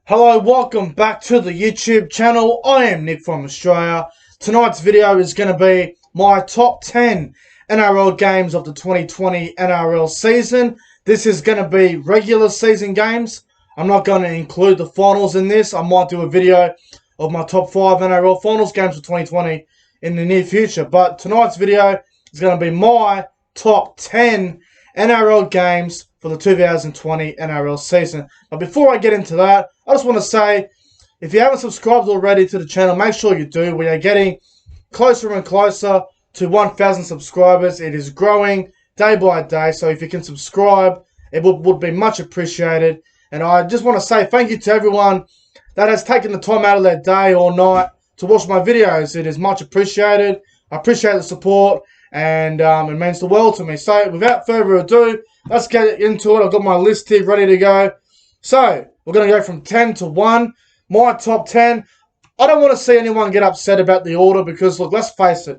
Hello, welcome back to the YouTube channel. I am Nick from Australia. Tonight's video is going to be my top 10 NRL games of the 2020 NRL season. This is going to be regular season games. I'm not going to include the finals in this. I might do a video of my top 5 NRL finals games for 2020 in the near future. But tonight's video is going to be my top 10 NRL games for the 2020 NRL season. But before I get into that, I just want to say, if you haven't subscribed already to the channel, make sure you do. We are getting closer and closer to 1,000 subscribers. It is growing day by day, so if you can subscribe, it would be much appreciated. And I just want to say thank you to everyone that has taken the time out of their day or night to watch my videos. It is much appreciated. I appreciate the support, and it means the world to me. So without further ado, let's get into it. I've got my list here ready to go. So we're going to go from 10 to 1. My top 10. I don't want to see anyone get upset about the order because, look, let's face it.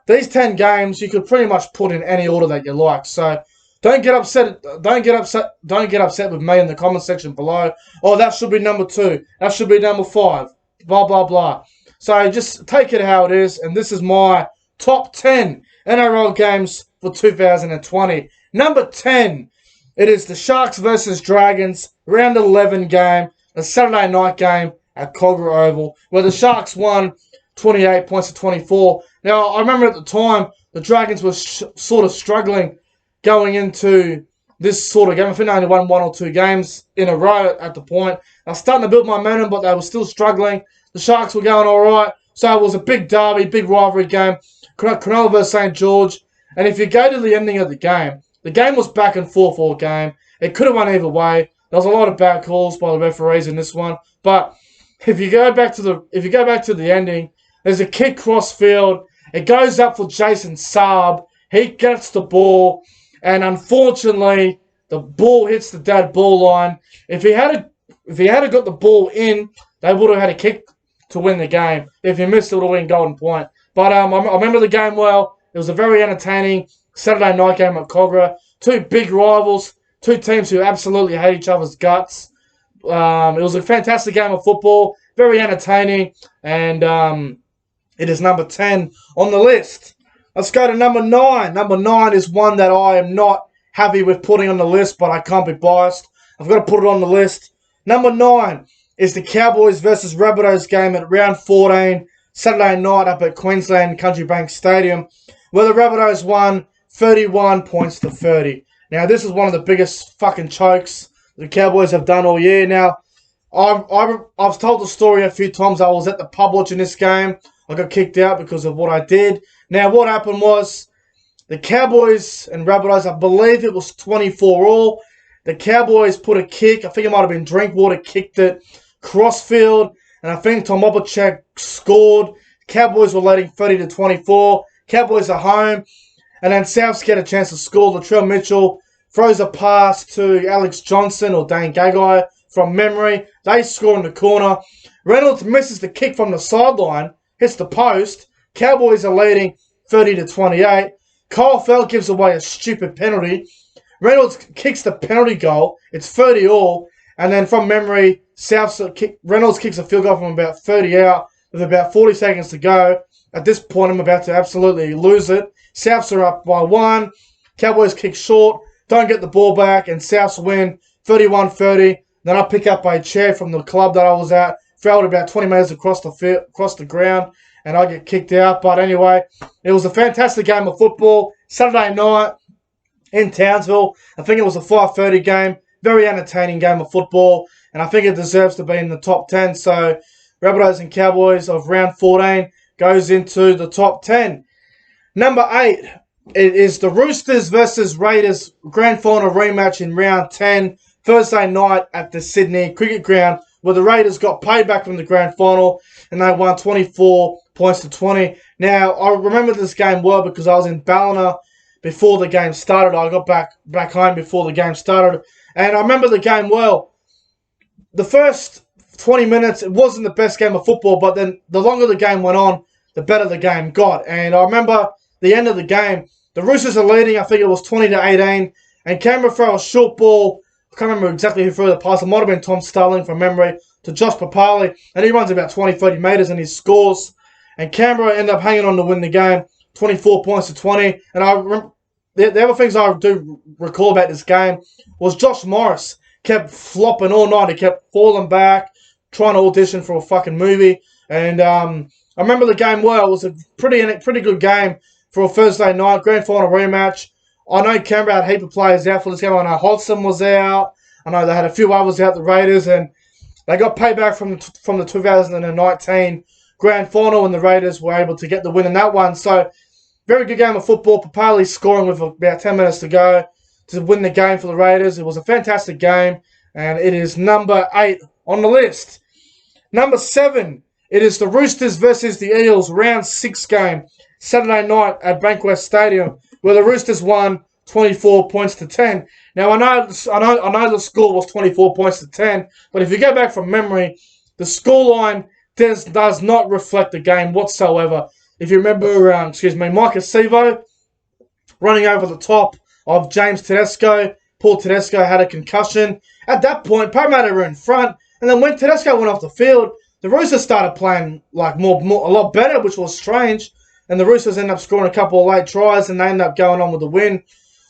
These 10 games, you could pretty much put in any order that you like. So don't get upset. Don't get upset with me in the comment section below. Oh, that should be number 2. That should be number 5. Blah, blah, blah. So just take it how it is. And this is my top 10 NRL games for 2020. Number 10. It is the Sharks versus Dragons round 11 game, a Saturday night game at Cogra Oval, where the Sharks won 28 points to 24. Now, I remember at the time, the Dragons were sort of struggling going into this sort of game. I think they only won 1 or 2 games in a row at the point. They were starting to build momentum, but they were still struggling. The Sharks were going all right. So it was a big derby, big rivalry game. Cronulla versus St. George. And if you go to the ending of the game was back and forth all game. It could have went either way. There was a lot of bad calls by the referees in this one. But if you go back to the ending, there's a kick cross field. It goes up for Jason Saab. He gets the ball, and unfortunately, the ball hits the dead ball line. If he had got the ball in, they would have had a kick to win the game. If he missed, it would have been golden point. But I remember the game well. It was a very entertaining Saturday night game at Cogra. 2 big rivals, 2 teams who absolutely hate each other's guts. It was a fantastic game of football, very entertaining, and it is number 10 on the list. Let's go to number 9. Number 9 is one that I am not happy with putting on the list, but I can't be biased. I've got to put it on the list. Number 9 is the Cowboys versus Rabbitohs game at round 14, Saturday night up at Queensland Country Bank Stadium, where the Rabbitohs won 31 points to 30. Now, this is one of the biggest fucking chokes the Cowboys have done all year. Now, I've told the story a few times. I was at the pub watching this game. I got kicked out because of what I did. Now, what happened was the Cowboys and Rabbitohs, I believe it was 24 all. The Cowboys put a kick. I think it might have been Drinkwater kicked it crossfield. And I think Tom Opacek scored. Cowboys were leading 30 to 24. Cowboys are home. And then Souths get a chance to score. Latrell Mitchell throws a pass to Alex Johnson or Dane Gagai from memory. They score in the corner. Reynolds misses the kick from the sideline, hits the post. Cowboys are leading 30 to 28. Kyle Feld gives away a stupid penalty. Reynolds kicks the penalty goal. It's 30 all. And then from memory, Reynolds kicks a field goal from about 30 out with about 40 seconds to go. At this point, I'm about to absolutely lose it. Souths are up by 1. Cowboys kick short, don't get the ball back, and Souths win 31-30. Then I pick up a chair from the club that I was at, throw it about 20 metres across the ground, and I get kicked out. But anyway, it was a fantastic game of football. Saturday night in Townsville. I think it was a 5:30 game. Very entertaining game of football, and I think it deserves to be in the top 10. So Rabbitohs and Cowboys of round 14 goes into the top 10. Number 8, it is the Roosters versus Raiders grand final rematch in round 10, Thursday night at the Sydney Cricket Ground, where the Raiders got paid back from the grand final and they won 24 points to 20. Now, I remember this game well because I was in Ballina before the game started. I got back home before the game started, and I remember the game well. The first 20 minutes, it wasn't the best game of football, but then the longer the game went on, the better the game got. And I remember the end of the game, the Roosters are leading, I think it was 20 to 18, and Canberra throw a short ball I can't remember exactly who threw the pass. It might have been Tom Starling from memory to Josh Papali, and he runs about 20, 30 metres and he scores. And Canberra ended up hanging on to win the game, 24 points to 20. And I remember the other things I do recall about this game was Josh Morris kept flopping all night. He kept falling back, trying to audition for a fucking movie. And I remember the game well. It was a pretty good game for a Thursday night grand final rematch. I know Canberra had a heap of players out for this game. I know Hodgson was out. I know they had a few others out, the Raiders, and they got payback from the 2019 grand final, and the Raiders were able to get the win in that one. So, very good game of football. Papali scoring with about 10 minutes to go to win the game for the Raiders. It was a fantastic game, and it is number 8 on the list. Number 7, it is the Roosters versus the Eels round 6 game, Saturday night at Bankwest Stadium, where the Roosters won 24 points to 10. Now, I know the score was 24 points to 10, but if you go back from memory, the scoreline does not reflect the game whatsoever. If you remember, Micah Sevo running over the top of James Tedesco. Paul Tedesco had a concussion. At that point, Parramatta were in front, and then when Tedesco went off the field, the Roosters started playing like a lot better, which was strange. And the Roosters ended up scoring a couple of late tries, and they ended up going on with the win.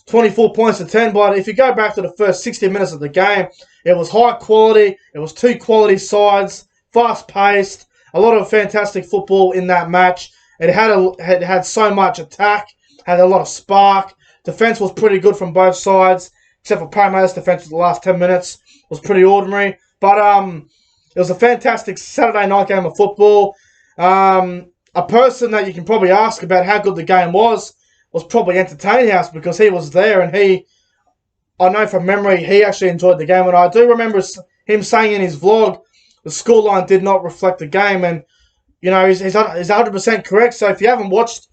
24 points to 10, but if you go back to the first 60 minutes of the game, it was high quality. It was 2 quality sides, fast-paced, a lot of fantastic football in that match. It had so much attack, had a lot of spark. Defense was pretty good from both sides, except for Parramatta's defense for the last 10 minutes was pretty ordinary. But it was a fantastic Saturday night game of football. A person that you can probably ask about how good the game was probably Entertain House, because he was there, and I know from memory, he actually enjoyed the game. And I do remember him saying in his vlog, the scoreline did not reflect the game. And, you know, he's 100% correct. So if you haven't watched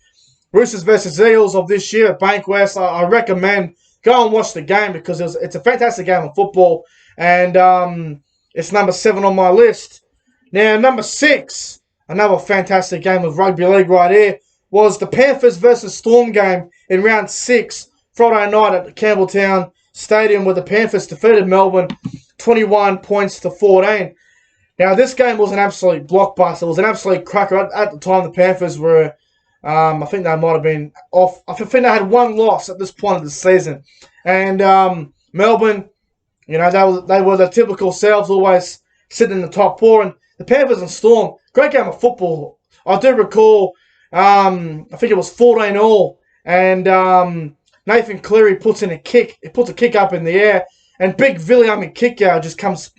Roosters versus Eels of this year at Bankwest, I recommend go and watch the game, because it's a fantastic game of football. And it's number 7 on my list. Now, number 6, another fantastic game of rugby league right here, was the Panthers versus Storm game in round 6, Friday night at the Campbelltown Stadium, where the Panthers defeated Melbourne 21 points to 14. Now, this game was an absolute blockbuster. It was an absolute cracker. At the time, the Panthers were, I think they might have been off. I think they had one loss at this point of the season. And Melbourne, you know, they were the typical selves, always sitting in the top 4. And the Panthers and Storm, great game of football. I do recall, I think it was 14-all, and Nathan Cleary puts in a kick. He puts a kick up in the air, and big Viliami Kikau just comes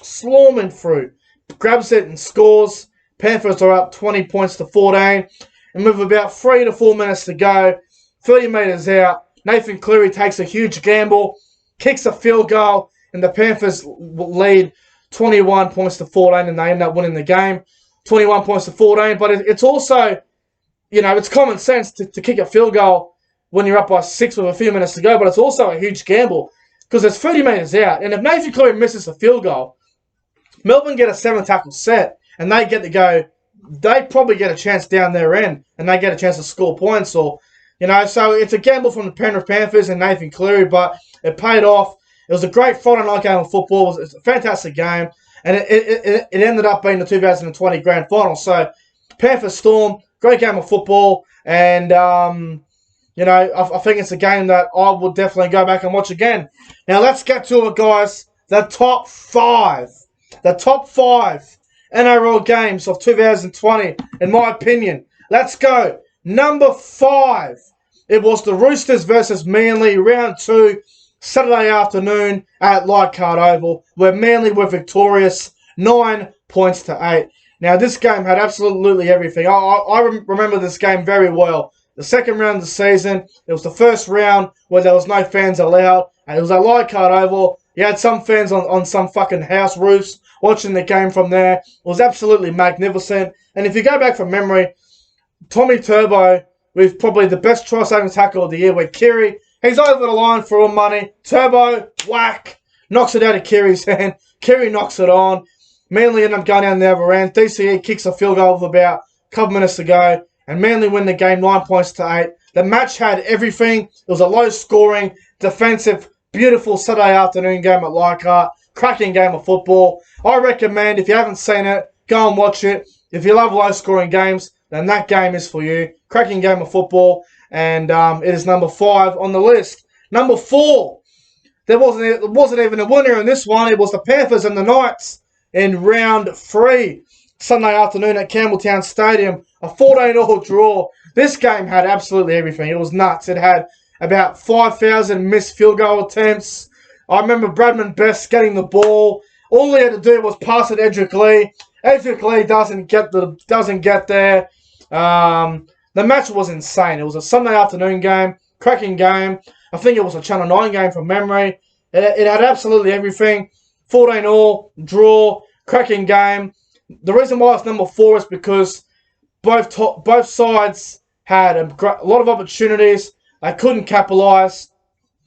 swarming through, grabs it and scores. Panthers are up 20 points to 14, and with about 3 to 4 minutes to go, 30 metres out, Nathan Cleary takes a huge gamble, kicks a field goal, and the Panthers lead 21 points to 14, and they end up winning the game, 21 points to 14. But it's also, you know, it's common sense to kick a field goal when you're up by 6 with a few minutes to go, but it's also a huge gamble because it's 30 metres out, and if Nathan Cleary misses a field goal, Melbourne get a 7-tackle set, and they get to go. They probably get a chance down their end, and they get a chance to score points, or, you know, so it's a gamble from the Penrith Panthers and Nathan Cleary, but it paid off. It was a great Friday night game of football. It was a fantastic game, and it ended up being the 2020 grand final. So, Panthers Storm, great game of football, and you know, I think it's a game that I would definitely go back and watch again. Now, let's get to it, guys. The top 5 NRL games of 2020, in my opinion. Let's go. Number 5, it was the Roosters versus Manly, round 2, Saturday afternoon at Leichhardt Oval, where Manly were victorious, 9 points to 8. Now, this game had absolutely everything. I remember this game very well. The second round of the season, it was the first round where there was no fans allowed, and it was at Leichhardt Oval. You had some fans on some fucking house roofs watching the game from there. It was absolutely magnificent. And if you go back from memory, Tommy Turbo with probably the best try-saving tackle of the year, where Kiri, he's over the line for all money. Turbo, whack, knocks it out of Kiri's hand. Kiri knocks it on. Manly end up going down the other end. DCE kicks a field goal with about a couple minutes to go, and Manly win the game 9 points to 8. The match had everything. It was a low-scoring, defensive Beautiful Saturday afternoon game at Leichhardt. Cracking game of football. I recommend, if you haven't seen it, go and watch it. If you love low-scoring games, then that game is for you. Cracking game of football, and it is number 5 on the list. Number 4, there wasn't even a winner in this one. It was the Panthers and the Knights in round 3. Sunday afternoon at Campbelltown Stadium. A 14-all draw. This game had absolutely everything. It was nuts. It had about 5,000 missed field goal attempts. I remember Bradman Best getting the ball. All he had to do was pass it to Edric Lee. Edric Lee doesn't get there. The match was insane. It was a Sunday afternoon game, cracking game. I think it was a Channel 9 game from memory. It had absolutely everything. 14-all, draw, cracking game. The reason why it's number 4 is because both sides had a lot of opportunities. They couldn't capitalise.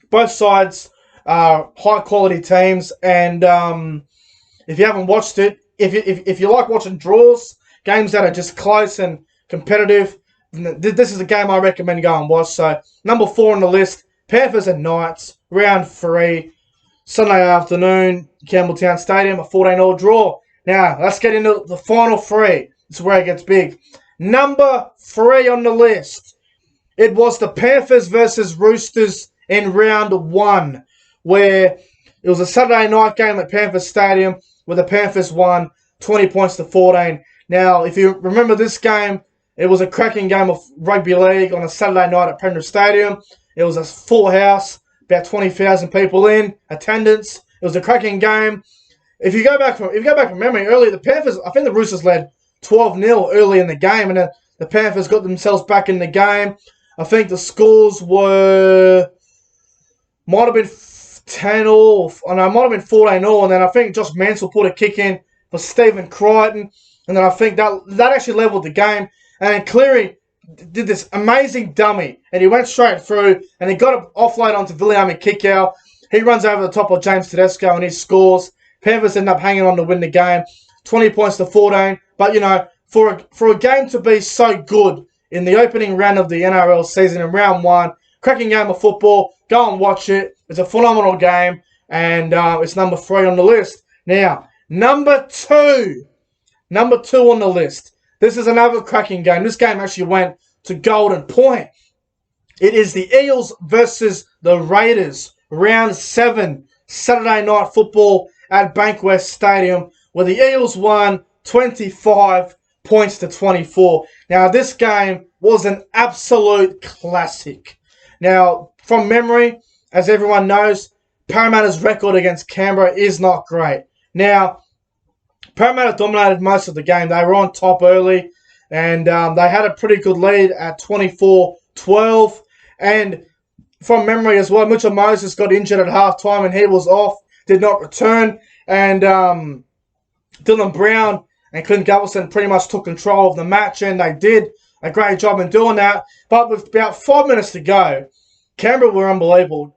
Both sides are high-quality teams. And if you haven't watched it, if you like watching draws, games that are just close and competitive, this is a game I recommend go and watch. So, number 4 on the list, Panthers and Knights, round 3, Sunday afternoon, Campbelltown Stadium, a 14-all draw. Now, let's get into the final 3. This is where it gets big. Number 3 on the list, it was the Panthers versus Roosters in round 1, where it was a Saturday night game at Panthers Stadium, where the Panthers won 20 points to 14. Now, if you remember this game, it was a cracking game of rugby league on a Saturday night at Penrith Stadium. It was a full house, about 20,000 people in attendance. It was a cracking game. If you go back from memory, earlier the Panthers, I think the Roosters led 12-0 early in the game, and then the Panthers got themselves back in the game. I think the scores might have been 10-all, might have been 14-all, and then I think Josh Mansell put a kick in for Stephen Crichton, and then I think that actually leveled the game. And then Cleary did this amazing dummy, and he went straight through, and he got it offload onto Viliame Kikau. He runs over the top of James Tedesco, and he scores. Panthers end up hanging on to win the game, 20 points to 14. But, you know, for a game to be so good in the opening round of the NRL season in round 1, cracking game of football, go and watch it. It's a phenomenal game, and it's number 3 on the list. Now, number 2 on the list. This is another cracking game. This game actually went to Golden Point. It is the Eels versus the Raiders. Round 7, Saturday night football at Bankwest Stadium, where the Eels won 25 points to 24. Now, this game was an absolute classic. Now, from memory, as everyone knows, Parramatta's record against Canberra is not great. Now, Parramatta dominated most of the game. They were on top early, and they had a pretty good lead at 24-12. And from memory as well, Mitchell Moses got injured at halftime, and he was off, did not return. And Dylan Brown and Clint Gutherson pretty much took control of the match, and they did a great job in doing that. But with about 5 minutes to go, Canberra were unbelievable.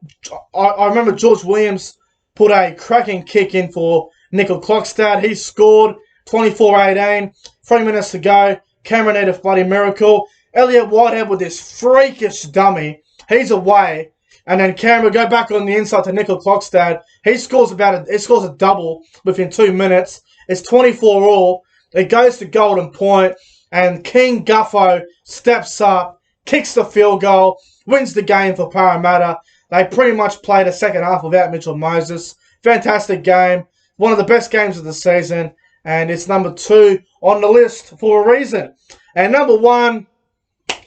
I remember George Williams put a cracking kick in for Nickel Clockstad. He scored 24-18. 3 minutes to go. Canberra need a bloody miracle. Elliot Whitehead with this freakish dummy. He's away. And then Canberra go back on the inside to Nickel Clockstad. He scores a double within 2 minutes. It's 24-all. It goes to Golden Point. And King Guffo steps up, kicks the field goal, wins the game for Parramatta. They pretty much played a second half without Mitchell Moses. Fantastic game. One of the best games of the season. And it's number 2 on the list for a reason. And number one,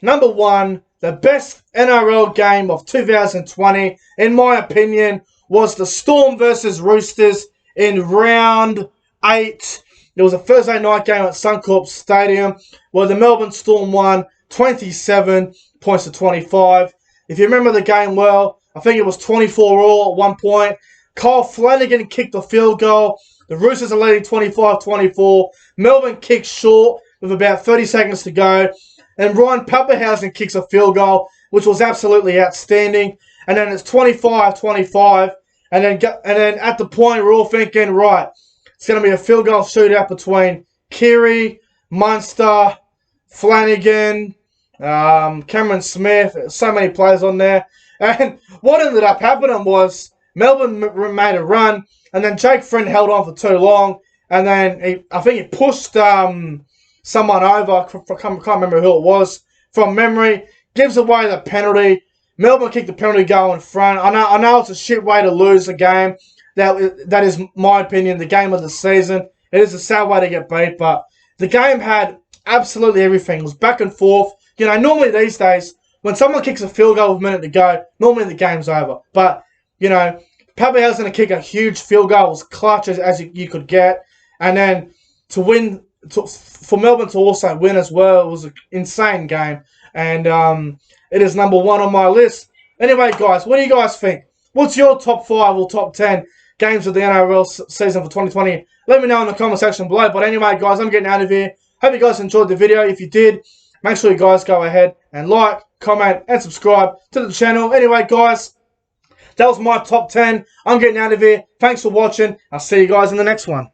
the best NRL game of 2020, in my opinion, was the Storm versus Roosters in round 8. It was a Thursday night game at Suncorp Stadium where the Melbourne Storm won 27 points to 25. If you remember the game well, I think it was 24-all at one point. Kyle Flanagan kicked the field goal. The Roosters are leading 25-24. Melbourne kicks short with about 30 seconds to go. And Ryan Pappenhausen kicks a field goal, which was absolutely outstanding. And then it's 25-25. And then at the point, we're all thinking, right, it's going to be a field goal shootout between Keary, Munster, Flanagan, Cameron Smith. So many players on there. And what ended up happening was Melbourne made a run, and then Jake Friend held on for too long, and then I think he pushed someone over. I can't remember who it was from memory. Gives away the penalty. Melbourne kicked the penalty goal in front. I know it's a shit way to lose a game. That is my opinion. The game of the season. It is a sad way to get beat, but the game had absolutely everything. It was back and forth. You know, normally these days, when someone kicks a field goal with a minute to go, normally the game's over. But, you know, Papia's going to kick a huge field goal, as clutch as you could get. And then to win, for Melbourne to also win as well, it was an insane game. And it is number 1 on my list. Anyway, guys, what do you guys think? What's your top 5 or top 10 games of the NRL season for 2020? Let me know in the comment section below. But anyway, guys, I'm getting out of here. Hope you guys enjoyed the video. If you did, make sure you guys go ahead and like, comment, and subscribe to the channel. Anyway, guys, that was my top 10. I'm getting out of here. Thanks for watching. I'll see you guys in the next one.